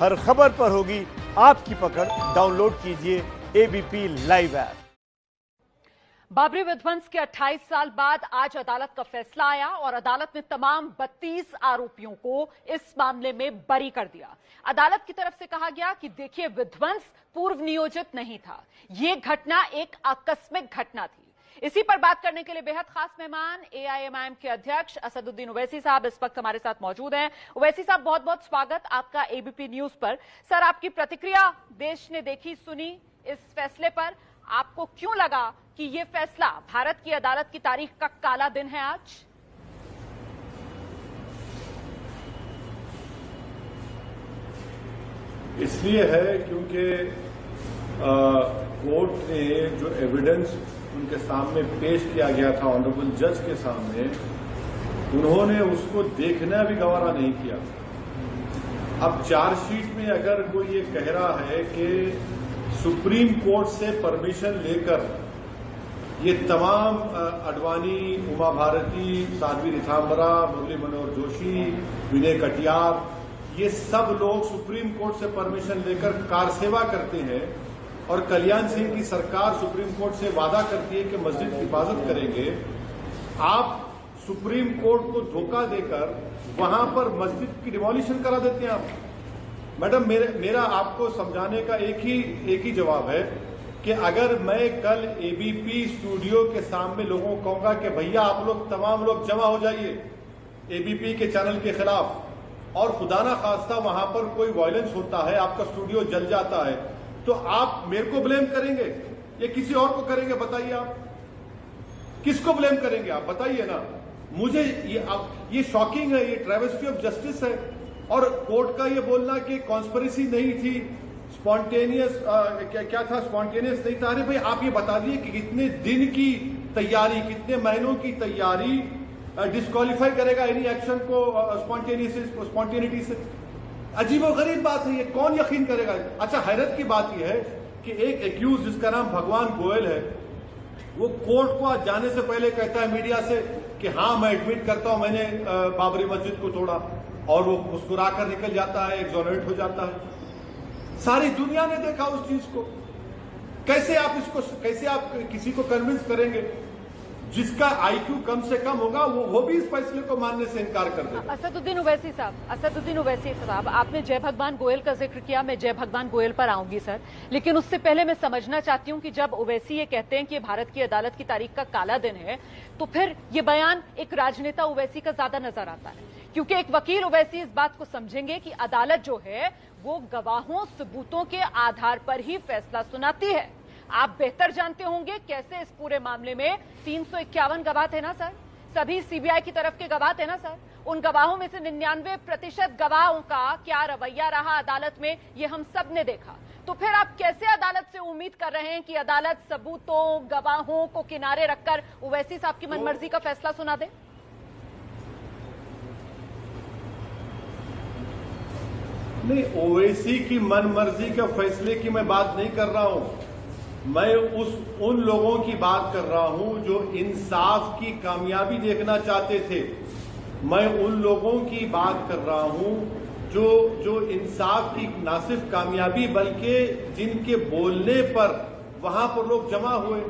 हर खबर पर होगी आपकी पकड़। डाउनलोड कीजिए एबीपी लाइव ऐप। बाबरी विध्वंस के 28 साल बाद आज अदालत का फैसला आया और अदालत ने तमाम 32 आरोपियों को इस मामले में बरी कर दिया। अदालत की तरफ से कहा गया कि देखिए, विध्वंस पूर्व नियोजित नहीं था, यह घटना एक आकस्मिक घटना थी। इसी पर बात करने के लिए बेहद खास मेहमान एआईएमआईएम के अध्यक्ष असदुद्दीन ओवैसी साहब इस वक्त हमारे साथ मौजूद हैं। ओवैसी साहब, बहुत बहुत स्वागत आपका एबीपी न्यूज पर। सर, आपकी प्रतिक्रिया देश ने देखी सुनी इस फैसले पर। आपको क्यों लगा कि यह फैसला भारत की अदालत की तारीख का काला दिन है आज? इसलिए है क्योंकि कोर्ट ने जो एविडेंस उनके सामने पेश किया गया था ऑनरेबल जज के सामने, उन्होंने उसको देखना भी गवारा नहीं किया। अब चार्जशीट में अगर कोई ये कह रहा है कि सुप्रीम कोर्ट से परमिशन लेकर ये तमाम अडवाणी, उमा भारती, साध्वी रिथाम्बरा, मुरली मनोहर जोशी, विनय कटियार, ये सब लोग सुप्रीम कोर्ट से परमिशन लेकर कार सेवा करते हैं और कल्याण सिंह की सरकार सुप्रीम कोर्ट से वादा करती है कि मस्जिद की हिफाजत करेंगे। आप सुप्रीम कोर्ट को धोखा देकर वहां पर मस्जिद की डिमोलिशन करा देते हैं आप। मैडम, मेरा आपको समझाने का एक ही जवाब है कि अगर मैं कल एबीपी स्टूडियो के सामने लोगों को कहूंगा कि भैया आप लोग तमाम लोग जमा हो जाइए एबीपी के चैनल के खिलाफ, और खुदा ना खास्ता वहां पर कोई वायलेंस होता है, आपका स्टूडियो जल जाता है, तो आप मेरे को ब्लेम करेंगे या किसी और को करेंगे? बताइए, आप किसको ब्लेम करेंगे? आप बताइए ना। मुझे ये शॉकिंग है, ये ट्रेवेस्टी ऑफ जस्टिस है। और कोर्ट का ये बोलना कि कॉन्स्पिरेसी नहीं थी, स्पॉन्टेनियस क्या था, स्पॉन्टेनियस नहीं था। अरे भाई, आप ये बता दिए कि कितने दिन की तैयारी, कितने महीनों की तैयारी डिस्क्वालीफाई करेगा एनी एक्शन को स्पॉन्टेनिटी से? अजीबोगरीब बात है ये, कौन यकीन करेगा? अच्छा, हैरत की बात यह है कि एक एक्यूज जिसका नाम भगवान गोयल है, वो कोर्ट को आज जाने से पहले कहता है मीडिया से कि हाँ, मैं एडमिट करता हूं मैंने बाबरी मस्जिद को तोड़ा, और वो मुस्कुराकर निकल जाता है, एक्सोनरेट हो जाता है। सारी दुनिया ने देखा उस चीज को। कैसे आप किसी को कन्विंस करेंगे जिसका आईक्यू कम से कम होगा, वो भी इस फैसले को मानने से इनकार कर देगा? असदुद्दीन ओवैसी साहब, आपने जय भगवान गोयल का जिक्र किया, मैं जय भगवान गोयल पर आऊंगी सर, लेकिन उससे पहले मैं समझना चाहती हूं कि जब ओवैसी ये कहते हैं कि भारत की अदालत की तारीख का काला दिन है, तो फिर ये बयान एक राजनेता ओवैसी का ज्यादा नजर आता है, क्योंकि एक वकील ओवैसी इस बात को समझेंगे कि अदालत जो है वो गवाहों, सबूतों के आधार पर ही फैसला सुनाती है। आप बेहतर जानते होंगे कैसे इस पूरे मामले में 351 गवाह थे ना सर, सभी सीबीआई की तरफ के गवाह थे ना सर। उन गवाहों में से 99% गवाहों का क्या रवैया रहा अदालत में, ये हम सब ने देखा। तो फिर आप कैसे अदालत से उम्मीद कर रहे हैं कि अदालत सबूतों, गवाहों को किनारे रखकर ओवैसी साहब की मनमर्जी का फैसला सुना दे? नहीं, ओवैसी की मनमर्जी के फैसले की मैं बात नहीं कर रहा हूं। मैं उन लोगों की बात कर रहा हूं जो इंसाफ की कामयाबी देखना चाहते थे। मैं उन लोगों की बात कर रहा हूं जो इंसाफ की ना सिर्फ कामयाबी बल्कि जिनके बोलने पर वहां पर लोग जमा हुए।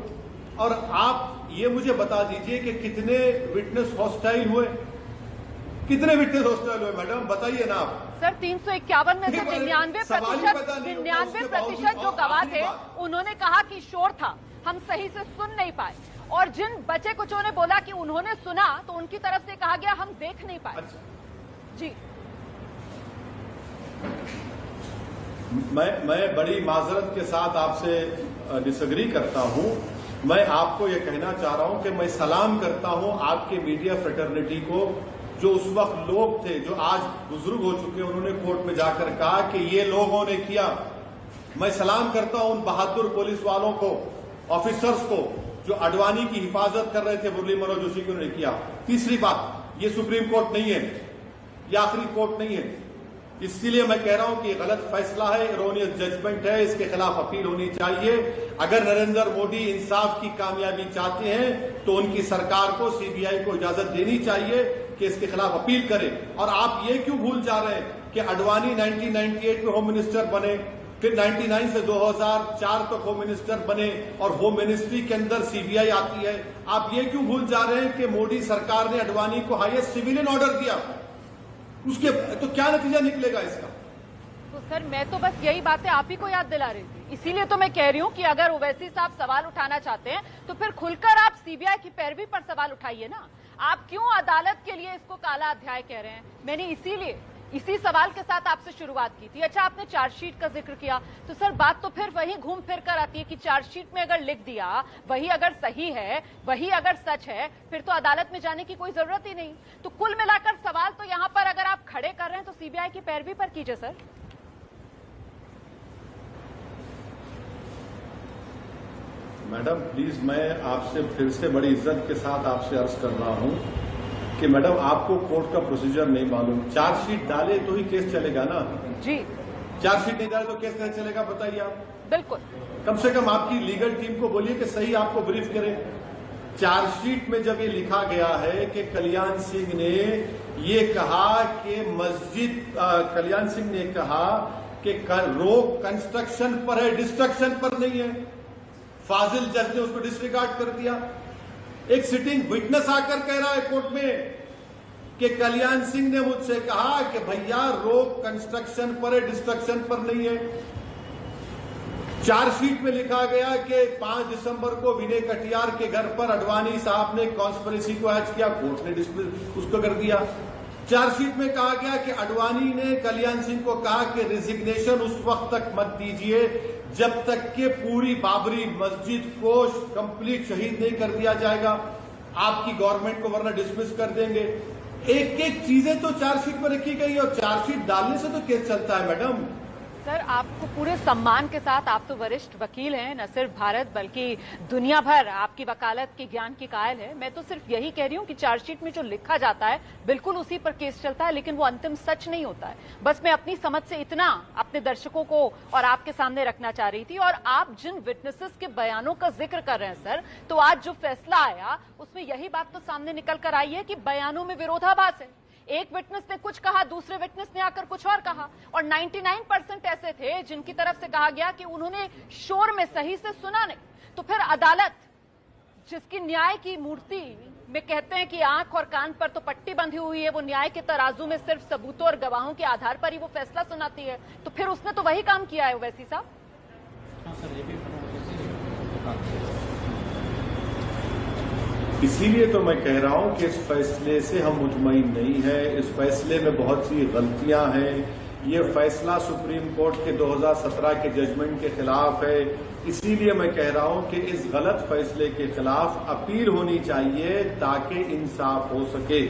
और आप ये मुझे बता दीजिए कि कितने विटनेस हॉस्टाइल हुए? कितने विटनेस हॉस्टाइल हुए मैडम, बताइए ना आप। सर, 351 में से 99% जो गवाह थे उन्होंने कहा कि शोर था, हम सही से सुन नहीं पाए, और जिन बचे कुछों ने बोला कि उन्होंने सुना, तो उनकी तरफ से कहा गया हम देख नहीं पाए। अच्छा। जी, मैं बड़ी माजरत के साथ आपसे डिसएग्री करता हूं। मैं आपको यह कहना चाह रहा हूं कि मैं सलाम करता हूं आपके मीडिया फ्रेटर्निटी को, जो उस वक्त लोग थे जो आज बुजुर्ग हो चुके, उन्होंने कोर्ट में जाकर कहा कि ये लोगों ने किया। मैं सलाम करता हूं उन बहादुर पुलिस वालों को, ऑफिसर्स को, जो अडवाणी की हिफाजत कर रहे थे, मुरली मनोहर जोशी की, उन्होंने किया। तीसरी बात, ये सुप्रीम कोर्ट नहीं है, ये आखिरी कोर्ट नहीं है। इसलिए मैं कह रहा हूं कि गलत फैसला है, एरोनियस जजमेंट है, इसके खिलाफ अपील होनी चाहिए। अगर नरेंद्र मोदी इंसाफ की कामयाबी चाहते हैं तो उनकी सरकार को, सीबीआई को इजाजत देनी चाहिए कि इसके खिलाफ अपील करे। और आप ये क्यों भूल जा रहे हैं कि अडवाणी 1998 में होम मिनिस्टर बने, फिर 99 से 2004 तक होम मिनिस्टर बने और होम मिनिस्ट्री के अंदर सीबीआई आती है। आप ये क्यों भूल जा रहे हैं कि मोदी सरकार ने अडवाणी को हाईएस्ट सिविलियन ऑर्डर दिया? उसके तो क्या नतीजा निकलेगा इसका? तो सर मैं तो बस यही बातें आप ही को याद दिला रही थी, इसीलिए तो मैं कह रही हूँ कि अगर ओवैसी साहब सवाल उठाना चाहते हैं तो फिर खुलकर आप सीबीआई की पैरवी पर सवाल उठाइए ना। आप क्यों अदालत के लिए इसको काला अध्याय कह रहे हैं? मैंने इसीलिए इसी सवाल के साथ आपसे शुरुआत की थी। अच्छा, आपने चार्जशीट का जिक्र किया तो सर बात तो फिर वही घूम फिर कर आती है कि चार्जशीट में अगर लिख दिया, वही अगर सही है, वही अगर सच है, फिर तो अदालत में जाने की कोई जरूरत ही नहीं। तो कुल मिलाकर सवाल तो यहाँ पर अगर आप खड़े कर रहे हैं तो सीबीआई की पैरवी पर कीजिए सर। मैडम प्लीज, मैं आपसे फिर से बड़ी इज्जत के साथ आपसे अर्ज कर रहा हूं कि मैडम आपको कोर्ट का प्रोसीजर नहीं मालूम। चार्जशीट डाले तो ही केस चलेगा ना जी। चार्जशीट नहीं डाले तो केस कैसे चलेगा बताइए आप? बिल्कुल। कम से कम आपकी लीगल टीम को बोलिए कि सही आपको ब्रीफ करें। चार्जशीट में जब ये लिखा गया है कि कल्याण सिंह ने ये कहा कि कल्याण सिंह ने कहा कि रोक कंस्ट्रक्शन पर है, डिस्ट्रक्शन पर नहीं है। फाजिल जज ने उसको डिसरिगार्ड कर दिया। एक सिटिंग विटनेस आकर कह रहा है कोर्ट में कि कल्याण सिंह ने मुझसे कहा कि भैया रोक कंस्ट्रक्शन पर है, डिस्ट्रक्शन पर नहीं है। चार्जशीट में लिखा गया कि 5 दिसंबर को विनय कटियार के घर पर अडवाणी साहब ने कॉन्स्पिरेसी को हैच किया, कोर्ट ने उसको कर दिया। चार्जशीट में कहा गया कि अडवाणी ने कल्याण सिंह को कहा कि रिजिग्नेशन उस वक्त तक मत दीजिए जब तक कि पूरी बाबरी मस्जिद को कंप्लीट शहीद नहीं कर दिया जाएगा, आपकी गवर्नमेंट को वरना डिसमिस कर देंगे। एक एक चीजें तो चार्जशीट में रखी गई और चार्जशीट डालने से तो केस चलता है मैडम। सर आपको पूरे सम्मान के साथ, आप तो वरिष्ठ वकील हैं, न सिर्फ भारत बल्कि दुनिया भर आपकी वकालत के ज्ञान की कायल है। मैं तो सिर्फ यही कह रही हूं कि चार्जशीट में जो लिखा जाता है बिल्कुल उसी पर केस चलता है, लेकिन वो अंतिम सच नहीं होता है। बस मैं अपनी समझ से इतना अपने दर्शकों को और आपके सामने रखना चाह रही थी। और आप जिन विटनेसेस के बयानों का जिक्र कर रहे हैं सर, तो आज जो फैसला आया उसमें यही बात तो सामने निकल कर आई है कि बयानों में विरोधाभास है। एक विटनेस ने कुछ कहा, दूसरे विटनेस ने आकर कुछ और कहा, और 99% ऐसे थे जिनकी तरफ से कहा गया कि उन्होंने शोर में सही से सुना नहीं। तो फिर अदालत, जिसकी न्याय की मूर्ति में कहते हैं कि आंख और कान पर तो पट्टी बंधी हुई है, वो न्याय के तराजू में सिर्फ सबूतों और गवाहों के आधार पर ही वो फैसला सुनाती है, तो फिर उसने तो वही काम किया है ओवैसी साहब। इसीलिए तो मैं कह रहा हूं कि इस फैसले से हम मुतमईन नहीं है। इस फैसले में बहुत सी गलतियां हैं। ये फैसला सुप्रीम कोर्ट के 2017 के जजमेंट के खिलाफ है। इसीलिए मैं कह रहा हूं कि इस गलत फैसले के खिलाफ अपील होनी चाहिए ताकि इंसाफ हो सके।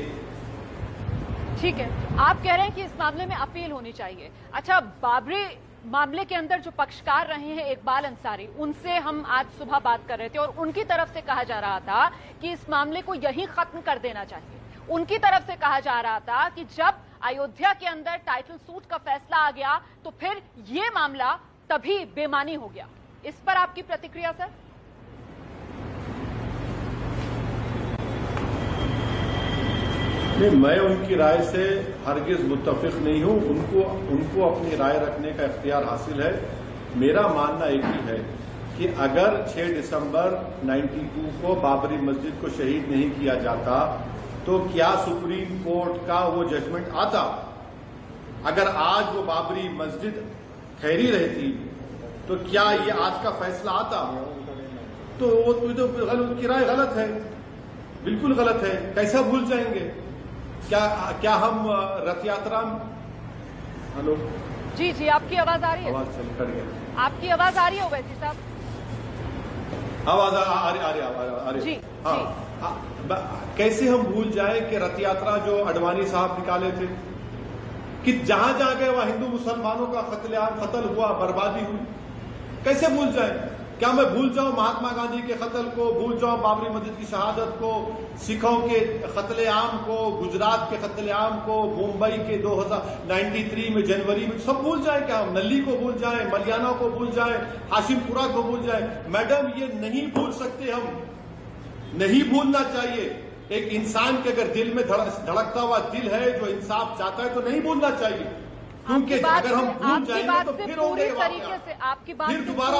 ठीक है, आप कह रहे हैं कि इस मामले में अपील होनी चाहिए। अच्छा, बाबरी मामले के अंदर जो पक्षकार रहे हैं इकबाल अंसारी, उनसे हम आज सुबह बात कर रहे थे और उनकी तरफ से कहा जा रहा था कि इस मामले को यहीं खत्म कर देना चाहिए। उनकी तरफ से कहा जा रहा था कि जब अयोध्या के अंदर टाइटल सूट का फैसला आ गया तो फिर ये मामला तभी बेमानी हो गया। इस पर आपकी प्रतिक्रिया सर? नहीं, मैं उनकी राय से हरगिज मुत्तफिक नहीं हूं। उनको अपनी राय रखने का इख्तियार हासिल है। मेरा मानना एक ही है कि अगर 6 दिसंबर 92 को बाबरी मस्जिद को शहीद नहीं किया जाता तो क्या सुप्रीम कोर्ट का वो जजमेंट आता? अगर आज वो बाबरी मस्जिद खैरी रहती तो क्या ये आज का फैसला आता? तो उनकी राय गलत है, बिल्कुल गलत है। कैसा भूल जाएंगे? क्या हम रथ यात्रा? हेलो जी जी, आपकी आवाज आ रही है? आवाज चल कर गया। आपकी आवाज आ रही है ओवैसी साहब? आवाज आ रही। जी हाँ, कैसे हम भूल जाए कि रथ यात्रा जो अडवाणी साहब निकाले थे कि जहां जहां गए वहां हिंदू मुसलमानों का कत्ल हुआ, बर्बादी हुई। कैसे भूल जाए? क्या मैं भूल जाऊं महात्मा गांधी के कत्ल को, भूल जाऊं बाबरी मस्जिद की शहादत को, सिखों के कत्लेआम को, गुजरात के कत्लेआम को, मुंबई के 1993 में जनवरी में, सब भूल जाए? क्या हम नल्ली को भूल जाए, मलियाना को भूल जाए, हाशिमपुरा को भूल जाए? मैडम, ये नहीं भूल सकते हम, नहीं भूलना चाहिए। एक इंसान के अगर दिल में धड़कता हुआ दिल है जो इंसाफ चाहता है तो नहीं भूलना चाहिए। क्योंकि अगर हम भूल जाएंगे तो फिर होंगे आपकी बात फिर दोबारा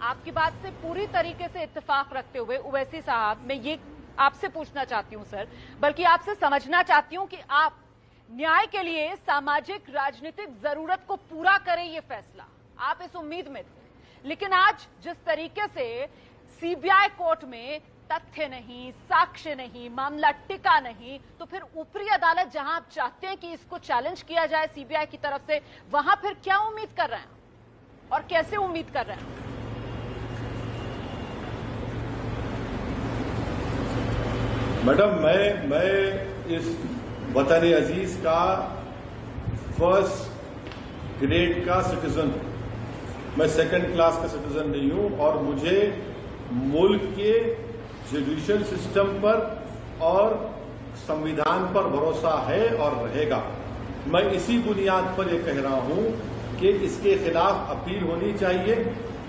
आपकी बात से पूरी तरीके से इत्तेफाक रखते हुए ओवैसी साहब, मैं ये आपसे पूछना चाहती हूं सर, बल्कि आपसे समझना चाहती हूं कि आप न्याय के लिए सामाजिक राजनीतिक जरूरत को पूरा करें, ये फैसला आप इस उम्मीद में थे, लेकिन आज जिस तरीके से सीबीआई कोर्ट में तथ्य नहीं, साक्ष्य नहीं, मामला टिका नहीं, तो फिर ऊपरी अदालत जहां आप चाहते हैं कि इसको चैलेंज किया जाए सीबीआई की तरफ से, वहां फिर क्या उम्मीद कर रहे हैं और कैसे उम्मीद कर रहे हैं? मैडम, मैं इस वतन अजीज का फर्स्ट ग्रेड का सिटीजन हूं, मैं सेकंड क्लास का सिटीजन नहीं हूं, और मुझे मुल्क के जुडिशियल सिस्टम पर और संविधान पर भरोसा है और रहेगा। मैं इसी बुनियाद पर यह कह रहा हूं कि इसके खिलाफ अपील होनी चाहिए,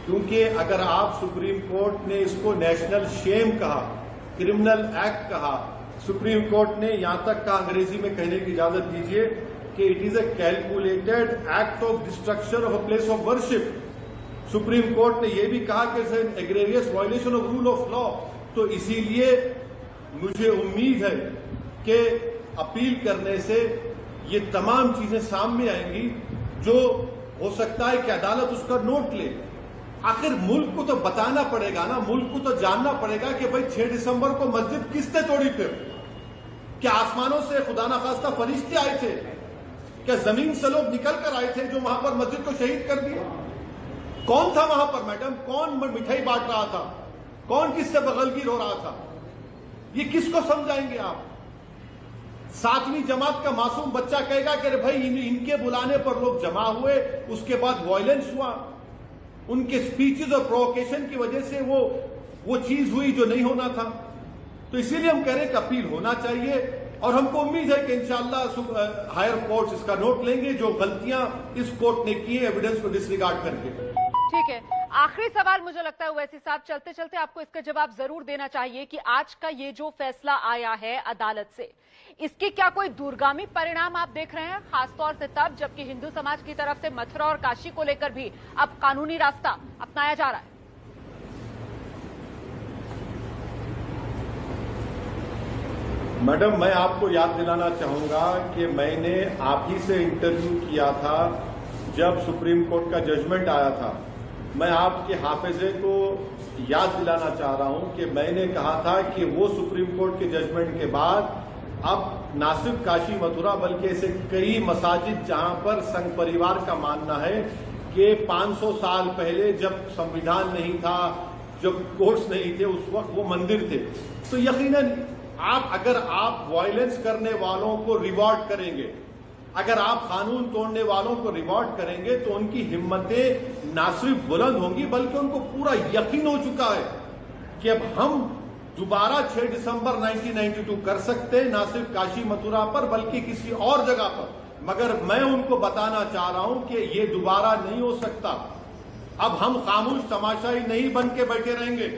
क्योंकि अगर आप सुप्रीम कोर्ट ने इसको नेशनल शेम कहा, क्रिमिनल एक्ट कहा, सुप्रीम कोर्ट ने यहां तक कहा, अंग्रेजी में कहने की इजाजत दीजिए कि it is a calculated act of destruction of a place of worship. Supreme court ने यह भी कहा कि it's an egregious violation of rule of law. तो इसीलिए मुझे उम्मीद है कि अपील करने से ये तमाम चीजें सामने आएंगी, जो हो सकता है कि अदालत उसका नोट ले। आखिर मुल्क को तो बताना पड़ेगा ना, मुल्क को तो जानना पड़ेगा कि भाई 6 दिसंबर को मस्जिद किसने तोड़ी? फिर क्या आसमानों से खुदा ना खास्ता फरिश्ते आए थे? क्या जमीन से लोग निकल कर आए थे जो वहां पर मस्जिद को शहीद कर दिया? कौन था वहां पर मैडम? कौन मिठाई बांट रहा था? कौन किससे बगलगीर हो रहा था? ये किसको समझाएंगे आप? 7वीं जमात का मासूम बच्चा कहेगा कि अरे भाई इनके बुलाने पर लोग जमा हुए, उसके बाद वायलेंस हुआ, उनके स्पीचेस और प्रोवोकेशन की वजह से वो चीज हुई जो नहीं होना था। तो इसीलिए हम कह रहे हैं कि अपील होना चाहिए, और हमको उम्मीद है कि इंशाअल्लाह हायर कोर्ट्स इसका नोट लेंगे, जो गलतियां इस कोर्ट ने की है एविडेंस को डिसरिगार्ड करके। ठीक है, आखिरी सवाल मुझे लगता है ओवैसी साहब, चलते चलते आपको इसका जवाब जरूर देना चाहिए कि आज का ये जो फैसला आया है अदालत से, इसके क्या कोई दूरगामी परिणाम आप देख रहे हैं, खासतौर से तब जबकि हिंदू समाज की तरफ से मथुरा और काशी को लेकर भी अब कानूनी रास्ता अपनाया जा रहा है? मैडम, मैं आपको याद दिलाना चाहूंगा कि मैंने आप ही से इंटरव्यू किया था जब सुप्रीम कोर्ट का जजमेंट आया था। मैं आपके हाफिजे को याद दिलाना चाह रहा हूं कि मैंने कहा था कि वो सुप्रीम कोर्ट के जजमेंट के बाद अब ना सिर्फ काशी मथुरा बल्कि ऐसे कई मसाजिद जहां पर संघ परिवार का मानना है कि 500 साल पहले जब संविधान नहीं था, जब कोर्ट्स नहीं थे, उस वक्त वो मंदिर थे। तो यकीनन अगर आप वायलेंस करने वालों को रिवॉर्ड करेंगे, अगर आप कानून तोड़ने वालों को रिवॉर्ड करेंगे, तो उनकी हिम्मतें ना सिर्फ बुलंद होंगी बल्कि उनको पूरा यकीन हो चुका है कि अब हम दोबारा 6 दिसंबर 1992 कर सकते हैं, ना सिर्फ काशी मथुरा पर बल्कि किसी और जगह पर। मगर मैं उनको बताना चाह रहा हूं कि ये दोबारा नहीं हो सकता। अब हम खामोश तमाशाई नहीं बन के बैठे रहेंगे।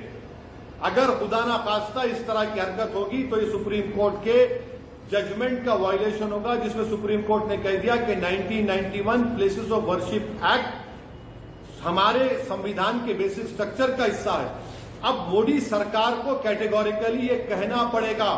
अगर खुदा ना खास्ता इस तरह की हरकत होगी तो ये सुप्रीम कोर्ट के जजमेंट का वायलेशन होगा, जिसमें सुप्रीम कोर्ट ने कह दिया कि 1991 प्लेसेस ऑफ वर्शिप एक्ट हमारे संविधान के बेसिक स्ट्रक्चर का हिस्सा है। अब मोदी सरकार को कैटेगोरिकली ये कहना पड़ेगा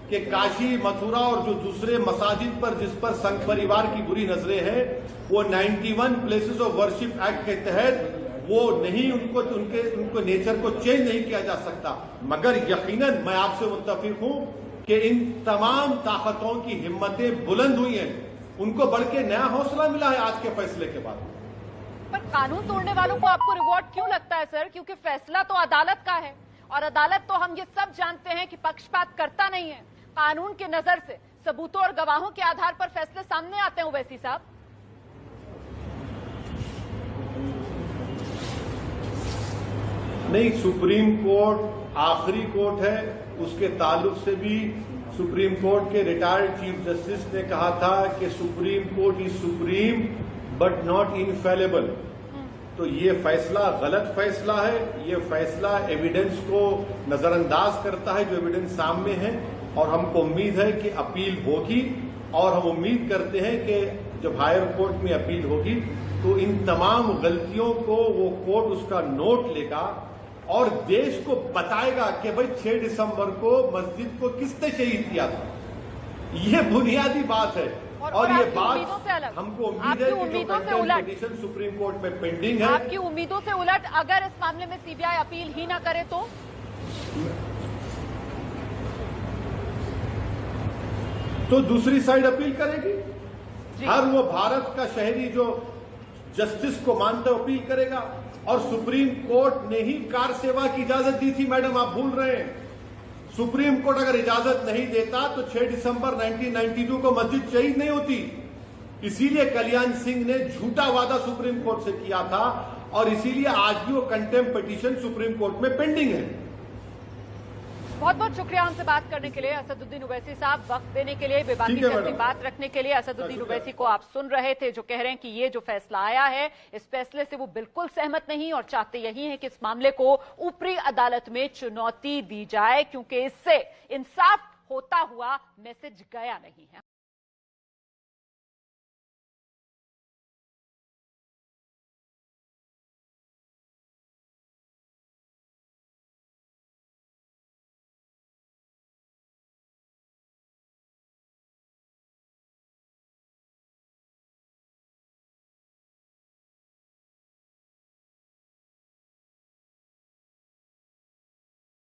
कि काशी मथुरा और जो दूसरे मसाजिद पर जिस पर संघ परिवार की बुरी नजरें हैं, वो 91 प्लेसेस ऑफ वर्शिप एक्ट के तहत वो नहीं, उनको नेचर को चेंज नहीं किया जा सकता। मगर यकीनन मैं आपसे मुत्तफिक हूं कि इन तमाम ताकतों की हिम्मतें बुलंद हुई हैं, उनको बढ़ के नया हौसला मिला है आज के फैसले के बाद। पर कानून तोड़ने वालों को आपको रिवॉर्ड क्यों लगता है सर? क्योंकि फैसला तो अदालत का है, और अदालत तो हम ये सब जानते हैं कि पक्षपात करता नहीं है। कानून की नजर से सबूतों और गवाहों के आधार पर फैसले सामने आते हैं ओवैसी साहब। नहीं, सुप्रीम कोर्ट आखिरी कोर्ट है, उसके ताल्लुक से भी सुप्रीम कोर्ट के रिटायर्ड चीफ जस्टिस ने कहा था कि supreme court is supreme but not infallible. तो ये फैसला गलत फैसला है, ये फैसला एविडेंस को नजरअंदाज करता है जो एविडेंस सामने है, और हमको उम्मीद है कि अपील होगी और हम उम्मीद करते हैं कि जब हायर कोर्ट में अपील होगी तो इन तमाम गलतियों को वो कोर्ट उसका नोट लेगा और देश को बताएगा कि भाई 6 दिसंबर को मस्जिद को किसने शहीद किया था। ये बुनियादी बात है और ये बात हमको उम्मीद है कि जो कंटेम्प्ट पिटीशन सुप्रीम कोर्ट में पेंडिंग है, आपकी उम्मीदों से उलट अगर इस मामले में सीबीआई अपील ही ना करे तो दूसरी साइड अपील करेगी। हर वो भारत का शहरी जो जस्टिस को मानता है अपील करेगा। और सुप्रीम कोर्ट ने ही कार सेवा की इजाजत दी थी। मैडम, आप भूल रहे हैं, सुप्रीम कोर्ट अगर इजाजत नहीं देता तो 6 दिसंबर 1992 को मस्जिद शहीद नहीं होती। इसीलिए कल्याण सिंह ने झूठा वादा सुप्रीम कोर्ट से किया था और इसीलिए आज भी वो कंटेम्प्ट पिटीशन सुप्रीम कोर्ट में पेंडिंग है। बहुत बहुत शुक्रिया हमसे बात करने के लिए असदुद्दीन ओवैसी साहब, वक्त देने के लिए, बेबाकी से अपनी बात रखने के लिए। असदुद्दीन ओवैसी को आप सुन रहे थे जो कह रहे हैं कि ये जो फैसला आया है इस फैसले से वो बिल्कुल सहमत नहीं और चाहते यही है कि इस मामले को ऊपरी अदालत में चुनौती दी जाए क्योंकि इससे इंसाफ होता हुआ मैसेज गया नहीं है।